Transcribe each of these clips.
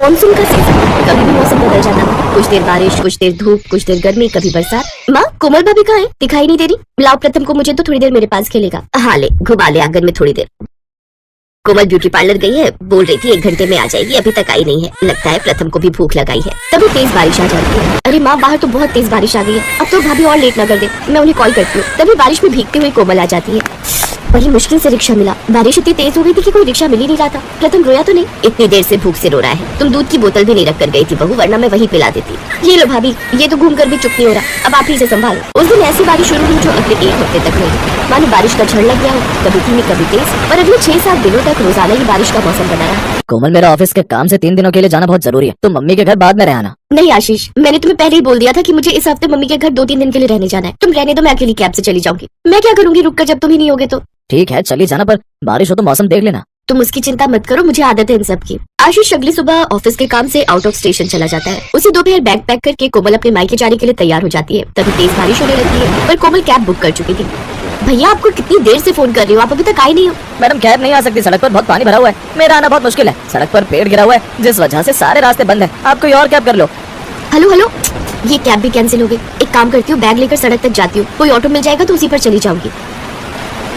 Monsoon का season, कभी भी मौसम बदल जाता है। कुछ देर बारिश, कुछ देर धूप, कुछ देर गर्मी, कभी बरसात। माँ, कोमल भाभी कहाँ है? दिखाई नहीं दे रही। लाओ प्रथम को, मुझे तो थोड़ी देर मेरे पास खेलेगा। हाँ ले, घुमा ले आंगन में थोड़ी देर। कोमल ब्यूटी पार्लर गई है, बोल रही थी 1 घंटे में आ जाएगी, अभी तक आई नहीं है। लगता है प्रथम को भी भूख लगाई है। तभी तेज बारिश आ जाती है। अरे माँ, बाहर तो बहुत तेज बारिश आ गई है। अब तो भाभी और लेट ना कर दे, मैं उन्हें कॉल करती हूँ। तभी बारिश में भीगते हुए कोमल आ जाती है। बड़ी मुश्किल से रिक्शा मिला। बारिश इतनी तेज हो गई थी कि कोई रिक्शा मिल ही नहीं रहा था। प्रथम रोया तो नहीं? इतनी देर से भूख से रो रहा है। तुम दूध की बोतल भी नहीं रख कर गई थी बहू, वरना मैं वहीं पिला देती। ये लो भाभी, ये तो घूम कर भी चुप नहीं हो रहा। अब आप ही से संभालो। उस दिन ऐसी बारिश शुरू हुई जो अगले 1 हफ्ते तक रही। मानो बारिश का झड़ लग गया हो, कभी धीमी कभी तेज, और अगले 6-7 दिनों तक रोजाना ही बारिश का मौसम बना रहा। कोमल, मेरा ऑफिस के काम से 3 दिनों के लिए जाना बहुत जरूरी है। तुम मम्मी के घर बाद में रहना। नहीं आशीष, मैंने तुम्हें पहले ही बोल दिया था कि मुझे इस हफ्ते मम्मी के घर 2-3 दिन के लिए रहने जाना है। तुम रहने दो, मैं अकेली कैब से चली जाऊंगी। मैं क्या करूंगी रुक कर, जब तुम ही नहीं होगे तो। ठीक है, चली जाना, पर बारिश हो तो मौसम देख लेना। तुम उसकी चिंता मत करो, मुझे आदत है इन सब की। आशीष अगली सुबह ऑफिस के काम से आउट ऑफ स्टेशन चला जाता है। उसी दोपहर बैग पैक करके कोमल अपने मायके जाने के लिए तैयार हो जाती है। तभी तेज बारिश होने लगती है, पर कोमल कैब बुक कर चुकी थी। भैया, आपको कितनी देर से फोन कर रही हो, आप अभी तक आई नहीं हो। मैडम, कैब नहीं आ सकती, सड़क पर बहुत पानी भरा हुआ है। मेरा आना बहुत मुश्किल है। सड़क पर पेड़ गिरा हुआ है, जिस वजह से सारे रास्ते बंद है। आप कोई और कैब कर लो। हेलो हेलो, ये कैब भी कैंसिल हो गई। एक काम करती हूँ, बैग लेकर सड़क तक जाती हूँ, कोई ऑटो मिल जाएगा तो उसी पर चली जाऊंगी।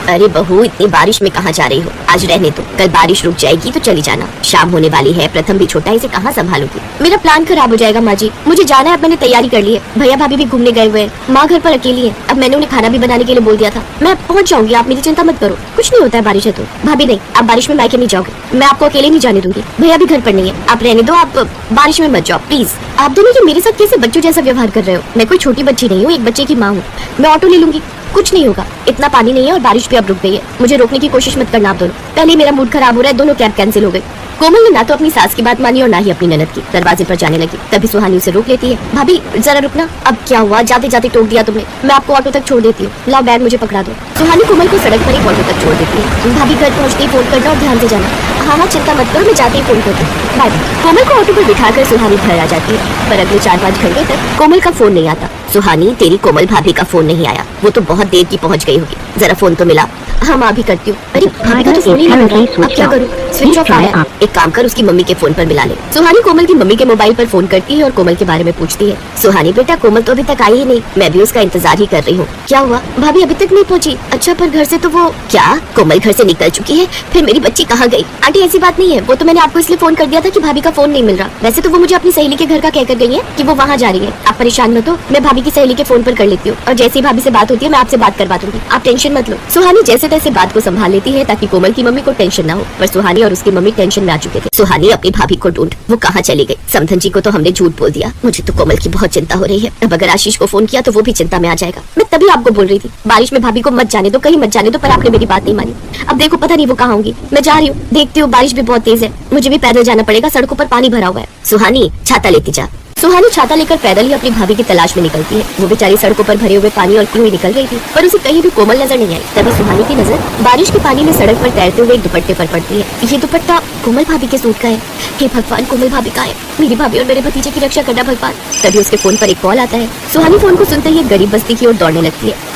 अरे बहू, इतनी बारिश में कहाँ जा रही हो? आज रहने दो, कल बारिश रुक जाएगी तो चली जाना। शाम होने वाली है, प्रथम भी छोटा है, इसे कहाँ संभालूंगी? मेरा प्लान खराब हो जाएगा माँ जी, मुझे जाना है। अब मैंने तैयारी कर ली है। भैया भाभी भी घूमने गए हुए हैं, माँ घर पर अकेली है। अब मैंने उन्हें खाना भी बनाने के लिए बोल दिया था। मैं पहुँच जाऊंगी, आप मेरी चिंता मत करो। कुछ नहीं होता है बारिश है तो। भाभी नहीं, आप बारिश में मायके नहीं जाओगे, मैं आपको अकेले नहीं जाने दूंगी। भैया भी घर पर नहीं है, आप रहने दो, आप बारिश में मत जाओ प्लीज। आप दोनों तो मेरे साथ कैसे बच्चों जैसा व्यवहार कर रहे हो? मैं कोई छोटी बच्ची नहीं हूँ, एक बच्चे की माँ हूँ। मैं ऑटो ले लूंगी, कुछ नहीं होगा। इतना पानी नहीं है और बारिश भी अब रुक गई है। मुझे रोकने की कोशिश मत करना आप दोनों। पहले ही मेरा मूड खराब हो रहा है, दोनों कैब कैंसिल हो गई। कोमल ने ना तो अपनी सास की बात मानी और ना ही अपनी ननद की। दरवाजे पर जाने लगी, तभी सुहानी उसे रोक लेती है। भाभी जरा रुकना। अब क्या हुआ? जाते जाते टोक दिया तुमने। मैं आपको ऑटो तक छोड़ देती हूँ, लाओ बैग मुझे पकड़ा दो। सुहानी कोमल को सड़क पर एक ऑटो तक छोड़ देती है। भाभी घर पहुँचते ही फोन करना और ध्यान से जाना। हाँ हाँ, चिंता मत करो, मैं जाते ही फोन करती हूँ। बाय। कोमल को ऑटो पर बिठाकर सुहानी घर आ जाती है, पर अगले 4-5 घंटे तक कोमल का फोन नहीं आता। सुहानी, तेरी कोमल भाभी का फोन नहीं आया, वो तो बहुत देर की पहुंच गई होगी, जरा फोन तो मिला। हाँ माँ, भी करती हूँ। अरे भाभी का तो फोन ही नहीं मिल रहा, अब क्या करूँ? स्विच ऑफ आया। एक काम कर, उसकी मम्मी के फोन पर मिला ले। सुहानी कोमल की मम्मी के मोबाइल पर फोन करती है और कोमल के बारे में पूछती है। सुहानी बेटा, कोमल तो अभी तक आई ही नहीं, मैं भी उसका इंतजार ही कर रही हूँ। क्या हुआ? भाभी अभी तक नहीं पहुँची? अच्छा, पर घर से तो वो क्या? कोमल घर से निकल चुकी है? फिर मेरी बच्ची कहाँ गई? आंटी ऐसी बात नहीं है, वो तो मैंने आपको इसलिए फोन कर दिया था कि भाभी का फोन नहीं मिल रहा। वैसे तो वो मुझे अपनी सहेली के घर का कहकर गई है कि वो वहाँ जा रही है। आप परेशान मत हो, मैं भाभी की सहेली के फोन पर कर लेती हूँ, और जैसे ही भाभी से बात होती है मैं आपसे बात करवा दूंगी, आप टेंशन मत लो। सुहानी जैसे तैसे बात को संभाल लेती है ताकि कोमल की मम्मी को टेंशन ना हो, पर सुहानी और उसकी मम्मी टेंशन में आ चुके थे। सुहानी अपनी भाभी को ढूंढ, वो कहाँ चली गई? समधन जी को तो हमने झूठ बोल दिया। मुझे तो कोमल की बहुत चिंता हो रही है। अब अगर आशीष को फोन किया तो वो भी चिंता में आ जाएगा। मैं तभी आपको बोल रही थी बारिश में भाभी को मत जाने दो, कहीं मत जाने दो, पर आपने मेरी बात नहीं मानी। अब देखो, पता नहीं वो कहाँ होंगी। मैं जा रही हूँ, देखती हूँ। बारिश भी बहुत तेज है, मुझे भी पैदल जाना पड़ेगा, सड़कों पर पानी भरा हुआ है। सुहानी, छाता लेती जा। सुहानी छाता लेकर पैदल ही अपनी भाभी की तलाश में निकलती है। वो बेचारी सड़कों पर भरे हुए पानी और हुई निकल रही थी, पर उसे कहीं भी कोमल नजर नहीं आई। तभी सुहानी की नजर बारिश के पानी में सड़क पर तैरते हुए एक दुपट्टे पर पड़ती है। ये दुपट्टा कोमल भाभी के सूट का है। हे भगवान, कोमल भाभी का है। मेरी भाभी और मेरे भतीजे की रक्षा करना भगवान। तभी उसके फोन पर एक कॉल आता है। सुहानी फोन को सुनते ही एक गरीब बस्ती की ओर दौड़ने लगती है।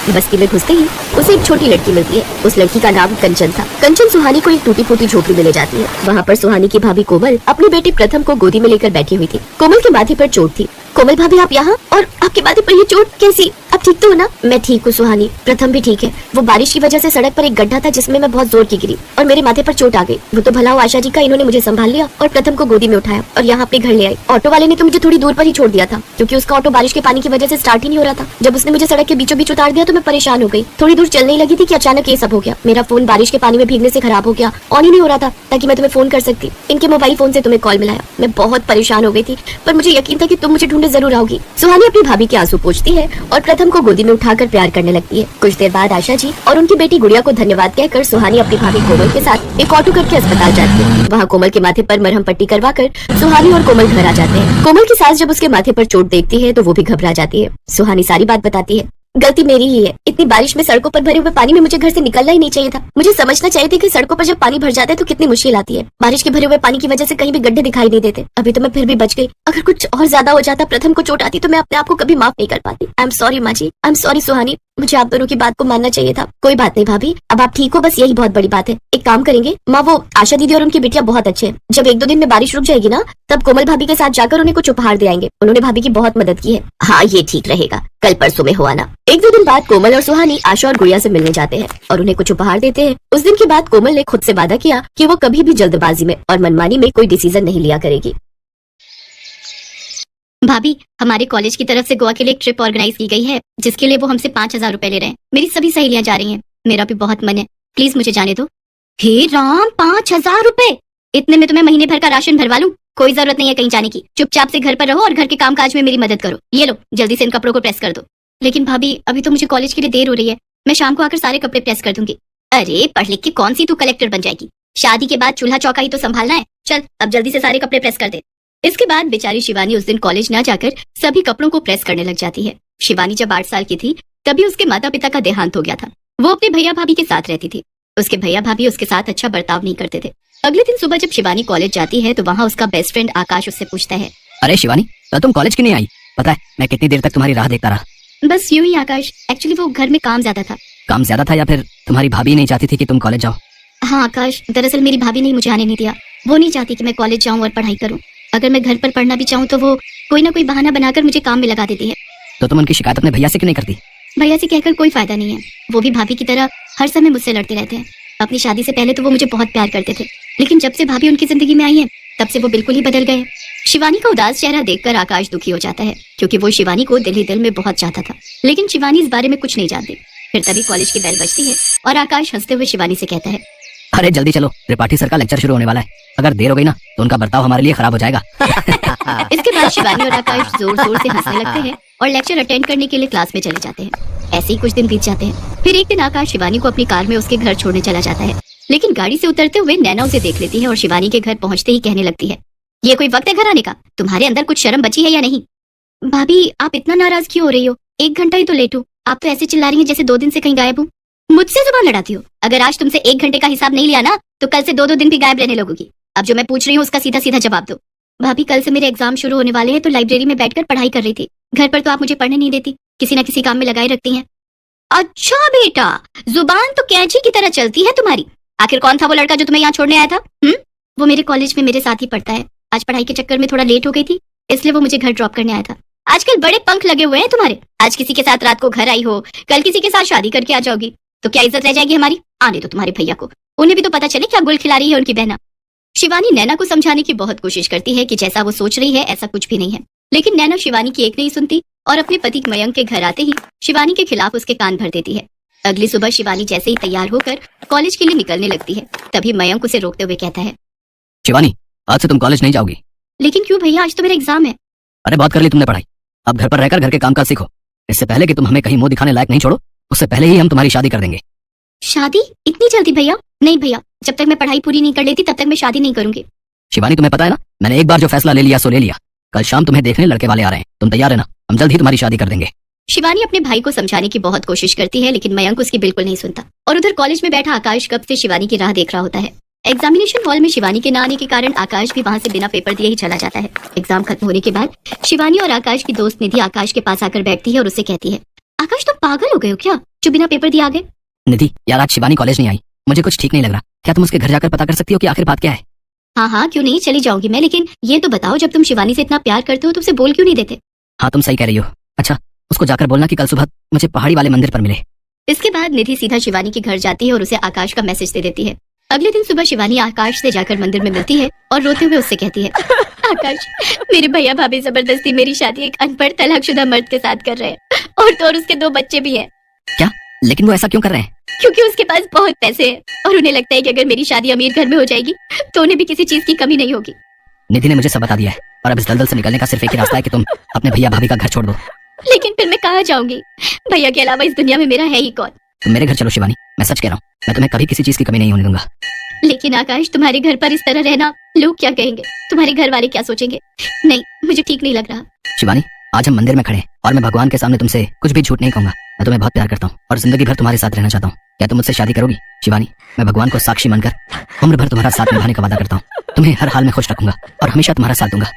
बस्ती में घुसते ही उसे एक छोटी लड़की मिलती है। उस लड़की का नाम कंचन था। कंचन सुहानी को एक टूटी फूटी झोपड़ी में ले जाती है। वहाँ पर सुहानी की भाभी कोमल अपने बेटे प्रथम को गोदी में लेकर बैठी हुई थी। कोमल के माथे पर चोट थी। कोमल भाभी, आप यहाँ? और आपके माथे पर ये चोट कैसी? आप ठीक तो हो ना? मैं ठीक हूँ सुहानी, प्रथम भी ठीक है। वो बारिश की वजह से सड़क पर एक गड्ढा था जिसमें मैं बहुत जोर की गिरी और मेरे माथे पर चोट आ गई। वो तो भला हो आशा जी का, इन्होंने मुझे संभाल लिया और प्रथम को गोदी में उठाया और यहाँ अपने घर ले आई। ऑटो वाले ने तो मुझे थोड़ी दूर पर ही छोड़ दिया था, क्योंकि उसका ऑटो बारिश के पानी की वजह से स्टार्ट ही नहीं हो रहा था। जब उसने मुझे सड़क के बीचों बीच उतार दिया तो मैं परेशान हो गई। थोड़ी दूर चलने लगी थी कि अचानक ये सब हो गया। मेरा फोन बारिश के पानी में भीगने से खराब हो गया, ऑन ही नहीं हो रहा था ताकि मैं तुम्हें फोन कर सकती। इनके मोबाइल फोन से तुम्हें कॉल मिलाया। मैं बहुत परेशान हो गई थी, पर मुझे यकीन था कि तुम मुझे ढूंढने जरूर आओगी। सुहानी अपनी भाभी के आंसू पोंछती है और प्रथम को गोदी में उठाकर प्यार करने लगती है। कुछ देर बाद आशा जी और उनकी बेटी गुड़िया को धन्यवाद कहकर सुहानी अपनी भाभी कोमल के साथ एक ऑटो करके अस्पताल जाती है। वहाँ कोमल के माथे पर मरहम पट्टी करवाकर सुहानी और कोमल घर आ जाते हैं। कोमल की सास जब उसके माथे पर चोट देखती है तो वो भी घबरा जाती है। सुहानी सारी बात बताती है। गलती मेरी ही है। इतनी बारिश में सड़कों पर भरे हुए पानी में मुझे घर से निकलना ही नहीं चाहिए था। मुझे समझना चाहिए था कि सड़कों पर जब पानी भर जाता है तो कितनी मुश्किल आती है। बारिश के भरे हुए पानी की वजह से कहीं भी गड्ढे दिखाई नहीं देते। अभी तो मैं फिर भी बच गई। अगर कुछ और ज्यादा हो जाता, प्रथम को चोट आती, तो मैं अपने आप को कभी माफ नहीं कर पाती। आई एम सॉरी माँ जी, आई एम सॉरी सुहानी, मुझे आप दोनों की बात को मानना चाहिए था। कोई बात नहीं भाभी, अब आप ठीक हो, बस यही बहुत बड़ी बात है। एक काम करेंगे माँ, वो आशा दीदी और उनकी बिटिया बहुत अच्छे हैं। जब 1-2 दिन में बारिश रुक जाएगी ना, तब कोमल भाभी के साथ जाकर उन्हें कुछ उपहार दे आएंगे। उन्होंने भाभी की बहुत मदद की है। हाँ ये ठीक रहेगा, कल परसों में हो आना। 1-2 दिन बाद कोमल और सुहानी आशा और गुड़िया से मिलने जाते हैं और उन्हें कुछ उपहार देते हैं। उस दिन के बाद कोमल ने खुद से वादा किया कि वो कभी भी जल्दबाजी में और मनमानी में कोई डिसीजन नहीं लिया करेगी। भाभी, हमारे कॉलेज की तरफ से गोवा के लिए एक ट्रिप ऑर्गेनाइज की गई है, जिसके लिए वो हमसे 5,000 रुपए ले रहे हैं। मेरी सभी सहेलियां जा रही हैं, मेरा भी बहुत मन है, प्लीज मुझे जाने दो। हे राम, 5,000 रुपए! इतने में तो मैं महीने भर का राशन भरवा लूं। कोई जरूरत नहीं है कहीं जाने की, चुपचाप से घर पर रहो और घर के कामकाज में मेरी मदद करो। ये लो, जल्दी से इन कपड़ों को प्रेस कर दो। लेकिन भाभी, अभी तो मुझे कॉलेज के लिए देर हो रही है, मैं शाम को आकर सारे कपड़े प्रेस कर दूंगी। अरे पढ़ लिख के कौन सी तू कलेक्टर बन जाएगी? शादी के बाद चूल्हा चौका ही तो संभालना है। चल अब जल्दी से सारे कपड़े प्रेस कर दे। इसके बाद बेचारी शिवानी उस दिन कॉलेज न जाकर सभी कपड़ों को प्रेस करने लग जाती है। शिवानी जब 8 साल की थी, तभी उसके माता पिता का देहांत हो गया था। वो अपने भैया भाभी के साथ रहती थी। उसके भैया भाभी उसके साथ अच्छा बर्ताव नहीं करते थे। अगले दिन सुबह जब शिवानी कॉलेज जाती है, तो वहाँ उसका बेस्ट फ्रेंड आकाश उससे पूछता है, अरे शिवानी, तो तुम कॉलेज क्यों नहीं आई? पता है मैं कितनी देर तक तुम्हारी राह देखता रहा। बस यूं ही आकाश, एक्चुअली वो घर में काम ज्यादा था। काम ज्यादा था या फिर तुम्हारी भाभी नहीं चाहती थी कि तुम कॉलेज जाओ? हाँ आकाश, दरअसल मेरी भाभी ने मुझे आने नहीं दिया। वो नहीं चाहती कि मैं कॉलेज जाऊँ और पढ़ाई करूँ। अगर मैं घर पर पढ़ना भी चाहूँ तो वो कोई ना कोई बहाना बनाकर मुझे काम में लगा देती है। तो तुम उनकी शिकायत अपने भैया से क्यों नहीं करती? भैया से कहकर कोई फायदा नहीं है, वो भी भाभी की तरह हर समय मुझसे लड़ते रहते हैं। अपनी शादी से पहले तो वो मुझे बहुत प्यार करते थे, लेकिन जब से भाभी उनकी जिंदगी में आई है, तब से वो बिल्कुल ही बदल गए। शिवानी का उदास चेहरा देखकर आकाश दुखी हो जाता है, क्योंकि वो शिवानी को दिल ही दिल में बहुत चाहता था। लेकिन शिवानी इस बारे में कुछ नहीं जानती। फिर तभी कॉलेज की बेल बजती है और आकाश हंसते हुए शिवानी से कहता है, अरे जल्दी चलो, त्रिपाठी सर का लेक्चर शुरू होने वाला है। अगर देर हो गई ना तो उनका बर्ताव हमारे लिए खराब हो जाएगा। इसके बाद शिवानी और आकाश जोर जोर से हंसने लगते हैं और लेक्चर अटेंड करने के लिए क्लास में चले जाते हैं। ऐसे ही कुछ दिन बीत जाते हैं। फिर एक दिन आकाश शिवानी को अपनी कार में उसके घर छोड़ने चला जाता है, लेकिन गाड़ी से उतरते हुए नैना उसे देख लेती है और शिवानी के घर पहुंचते ही कहने लगती है, ये कोई वक्त है घर आने का? तुम्हारे अंदर कुछ शर्म बची है या नहीं? भाभी, आप इतना नाराज क्यों हो रही हो? 1 घंटा ही तो लेट हूँ, आप तो ऐसे चिल्ला रही हैं जैसे 2 दिन से कहीं गायब हूँ। मुझसे जुबान लड़ाती हो? अगर आज तुमसे 1 घंटे का हिसाब नहीं लिया ना, तो कल से 2-2 दिन भी गायब रहने लगोगी। अब जो मैं पूछ रही हूँ उसका सीधा सीधा जवाब दो। भाभी, कल से मेरे एग्जाम शुरू होने वाले हैं, तो लाइब्रेरी में बैठकर पढ़ाई कर रही थी। घर पर तो आप मुझे पढ़ने नहीं देती, किसी न किसी काम में लगाए रखती हैं। अच्छा बेटा, जुबान तो कैंची की तरह चलती है तुम्हारी। आखिर कौन था वो लड़का जो तुम्हें यहाँ छोड़ने आया था? वो मेरे कॉलेज में मेरे साथ ही पढ़ता है। आज पढ़ाई के चक्कर में थोड़ा लेट हो गई थी, इसलिए वो मुझे घर ड्रॉप करने आया था। आजकल बड़े पंख लगे हुए हैं तुम्हारे। आज किसी के साथ रात को घर आई हो, कल किसी के साथ शादी करके आ जाओगी, तो क्या इज्जत रह जाएगी हमारी? आने दो तुम्हारे भैया को, उन्हें भी तो पता चले क्या गुल खिला रही है उनकी बहना। शिवानी नैना को समझाने की बहुत कोशिश करती है कि जैसा वो सोच रही है ऐसा कुछ भी नहीं है, लेकिन नैना शिवानी की एक नहीं सुनती और अपने पति मयंक के घर आते ही शिवानी के खिलाफ उसके कान भर देती है। अगली सुबह शिवानी जैसे ही तैयार होकर कॉलेज के लिए निकलने लगती है, तभी मयंक उसे रोकते हुए कहता है, शिवानी, आज से तुम कॉलेज नहीं जाओगी। लेकिन क्यों भैया, आज तो मेरा एग्जाम है। अरे बहुत कर ली तुमने पढ़ाई, अब घर पर रहकर घर के कामकाज सीखो। इससे पहले कि तुम हमें कहीं मुंह दिखाने लायक नहीं छोड़ो, उससे पहले ही हम तुम्हारी शादी कर देंगे। शादी? इतनी जल्दी भैया? नहीं भैया, जब तक मैं पढ़ाई पूरी नहीं कर लेती तब तक मैं शादी नहीं करूंगी। शिवानी, तुम्हें पता है ना, मैंने एक बार जो फैसला ले लिया सो ले लिया। कल शाम तुम्हें देखने लड़के वाले आ रहे हैं, तुम तैयार है ना? हम जल्द ही तुम्हारी शादी कर देंगे। शिवानी अपने भाई को समझाने की बहुत कोशिश करती है, लेकिन मयंक उसकी बिल्कुल नहीं सुनता। और उधर कॉलेज में बैठा आकाश कब से शिवानी की राह देख रहा होता है। एग्जामिनेशन हॉल में शिवानी के न आने के कारण आकाश भी वहाँ से बिना पेपर दिए ही चला जाता है। एग्जाम खत्म होने के बाद शिवानी और आकाश की दोस्त निधि आकाश के पास आकर बैठती है और उससे कहती है, आकाश तुम पागल हो गए हो क्या, जो बिना पेपर दिए आ गए? निधि यार, आज शिवानी कॉलेज नहीं आई, मुझे कुछ ठीक नहीं लग रहा। क्या तुम उसके घर जाकर पता कर सकती हो कि आखिर बात क्या है? हाँ, क्यों नहीं, चली जाऊंगी मैं, लेकिन ये तो बताओ, जब तुम शिवानी से इतना प्यार करते हो तो उसे बोल क्यों नहीं देते? हाँ तुम सही कह रही हो। अच्छा, उसको जाकर बोलना कि कल सुबह मुझे पहाड़ी वाले मंदिर पर मिले। इसके बाद निधि सीधा शिवानी के घर जाती है और उसे आकाश का मैसेज दे देती है। अगले दिन सुबह शिवानी आकाश से जाकर मंदिर में मिलती है और रोते हुए उससे कहती है, आकाश, मेरे भैया भाभी जबरदस्ती मेरी शादी एक अनपढ़ तलाकशुदा मर्द के साथ कर रहे हैं, और तो और उसके 2 बच्चे भी हैं। क्या? लेकिन वो ऐसा क्यों कर रहे हैं? क्योंकि उसके पास बहुत पैसे हैं और उन्हें लगता है कि अगर मेरी शादी अमीर घर में हो जाएगी तो उन्हें भी किसी चीज की कमी नहीं होगी। निधि ने मुझे सब बता दिया है और अब इस दलदल से निकलने का सिर्फ एक ही रास्ता है कि तुम अपने भैया भाभी का घर छोड़ दो। लेकिन फिर मैं कहाँ जाऊंगी? भैया के अलावा इस दुनिया में मेरा है ही कौन? तुम मेरे घर चलो शिवानी, मैं सच कह रहा हूँ, मैं तुम्हें कभी किसी चीज की कमी नहीं होने दूंगा। लेकिन आकाश, तुम्हारे घर पर इस तरह रहना, लोग क्या कहेंगे? तुम्हारे घर वाले क्या सोचेंगे? नहीं, मुझे ठीक नहीं लग रहा। शिवानी, आज हम मंदिर में खड़े हैं और मैं भगवान के सामने तुमसे कुछ भी झूठ नहीं कहूंगा। मैं तुम्हें बहुत प्यार करता हूँ और जिंदगी भर तुम्हारे साथ रहना चाहता हूँ। क्या तुम मुझसे शादी करोगी? शिवानी, मैं भगवान को साक्षी मानकर उम्र भर तुम्हारा साथ निभाने का वादा करता हूँ। तुम्हें हर हाल में खुश रखूंगा और हमेशा तुम्हारा साथ दूंगा।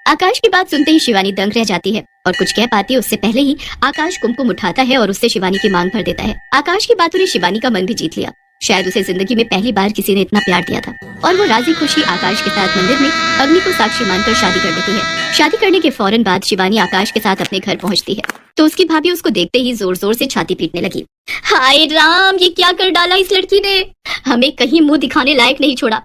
आकाश की बात सुनते ही शिवानी दंग रह जाती है और कुछ कह पाती है उससे पहले ही आकाश कुमकुम उठाता है और उससे शिवानी की मांग भर देता है। आकाश की बातों ने शिवानी का मन भी जीत लिया। शायद उसे जिंदगी में पहली बार किसी ने इतना प्यार दिया था और वो राजी खुशी आकाश के साथ मंदिर में अग्नि को साक्षी मानकर शादी कर देती है। शादी करने के फौरन बाद शिवानी आकाश के साथ अपने घर पहुंचती है तो उसकी भाभी उसको देखते ही जोर जोर से छाती पीटने लगी। हाय राम, ये क्या कर डाला इस लड़की ने, हमें कहीं मुंह दिखाने लायक नहीं छोड़ा।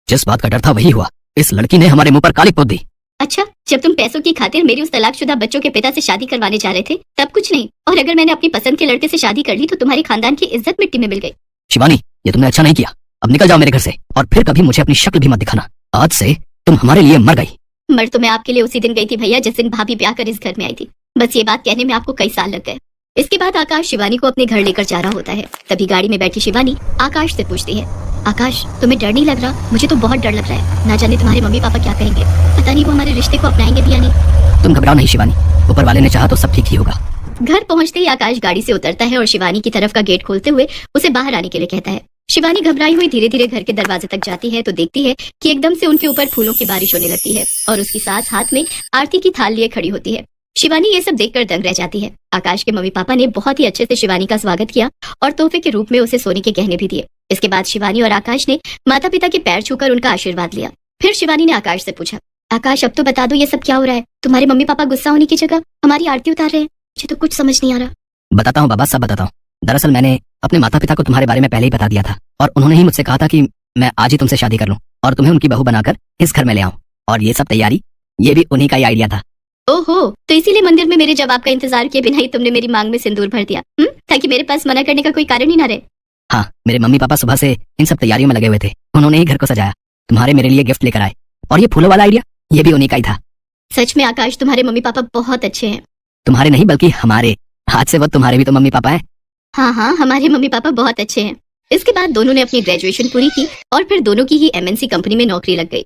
जिस बात का डर था वही हुआ, इस लड़की ने हमारे मुंह पर काली पोत दी। अच्छा, जब तुम पैसों की खातिर मेरी उस तलाकशुदा बच्चों के पिता से शादी करवाने जा रहे थे तब कुछ नहीं, और अगर मैंने अपनी पसंद के लड़के से शादी कर ली तो तुम्हारे खानदान की इज्जत मिट्टी में मिल गई। शिवानी, ये तुमने अच्छा नहीं किया। अब निकल जाओ मेरे घर से और फिर कभी मुझे अपनी शक्ल भी मत दिखाना। आज से तुम हमारे लिए मर गई। मर तो मैं आपके लिए उसी दिन गई थी भैया जिस दिन भाभी ब्याह कर इस घर में आई थी। बस ये बात कहने में आपको कई साल लग गए। इसके बाद आकाश शिवानी को अपने घर लेकर जा रहा होता है। तभी गाड़ी में बैठी शिवानी आकाश से पूछती है, आकाश तुम्हें डर नहीं लग रहा? मुझे तो बहुत डर लग रहा है, ना जाने तुम्हारे मम्मी पापा क्या कहेंगे, पता नहीं वो हमारे रिश्ते को अपनाएंगे भी या नहीं। तुम घबराओ नहीं शिवानी, ऊपर वाले ने चाहा तो सब ठीक ही होगा। घर पहुंचते ही आकाश गाड़ी से उतरता है और शिवानी की तरफ का गेट खोलते हुए उसे बाहर आने के लिए कहता है। शिवानी घबराई हुई धीरे धीरे घर के दरवाजे तक जाती है तो देखती है कि एकदम से उनके ऊपर फूलों की बारिश होने लगती है और उसकी सास हाथ में आरती की थाल लिए खड़ी होती है। शिवानी ये सब देखकर दंग रह जाती है। आकाश के मम्मी पापा ने बहुत ही अच्छे से शिवानी का स्वागत किया और तोहफे के रूप में उसे सोने के गहने भी दिए। इसके बाद शिवानी और आकाश ने माता पिता के पैर छूकर उनका आशीर्वाद लिया। फिर शिवानी ने आकाश से पूछा, आकाश अब तो बता दो ये सब क्या हो रहा है? तुम्हारे मम्मी पापा गुस्सा होने की जगह हमारी आरती उतार रहे हैं, मुझे तो कुछ समझ नहीं आ रहा। बताता हूँ बाबा, सब बताता हूँ। दरअसल मैंने अपने माता पिता को तुम्हारे बारे में पहले ही बता दिया था और उन्होंने ही मुझसे कहा था कि मैं आज ही तुमसे शादी कर लूं और तुम्हें उनकी बहू बनाकर इस घर में ले आऊं। और ये सब तैयारी ये भी उन्हीं का ही आइडिया था। ओहो, तो इसीलिए मंदिर में मेरे जवाब का इंतजार किए बिना ही तुमने मेरी मांग में सिंदूर भर दिया, ताकि मेरे पास मना करने का कोई कारण ही ना रहे। हाँ, मेरे मम्मी पापा सुबह से इन सब तैयारियों में लगे हुए थे। उन्होंने ही घर को सजाया, तुम्हारे मेरे लिए गिफ्ट लेकर आए और ये फूलों वाला आइडिया ये भी उन्हीं का ही था। सच में आकाश, तुम्हारे मम्मी पापा बहुत अच्छे हैं। तुम्हारे नहीं बल्कि हमारे, आज से वो तुम्हारे भी तो मम्मी पापा है। हाँ हाँ, हमारे मम्मी पापा बहुत अच्छे हैं। इसके बाद दोनों ने अपनी ग्रेजुएशन पूरी की और फिर दोनों की ही MNC कंपनी में नौकरी लग गई।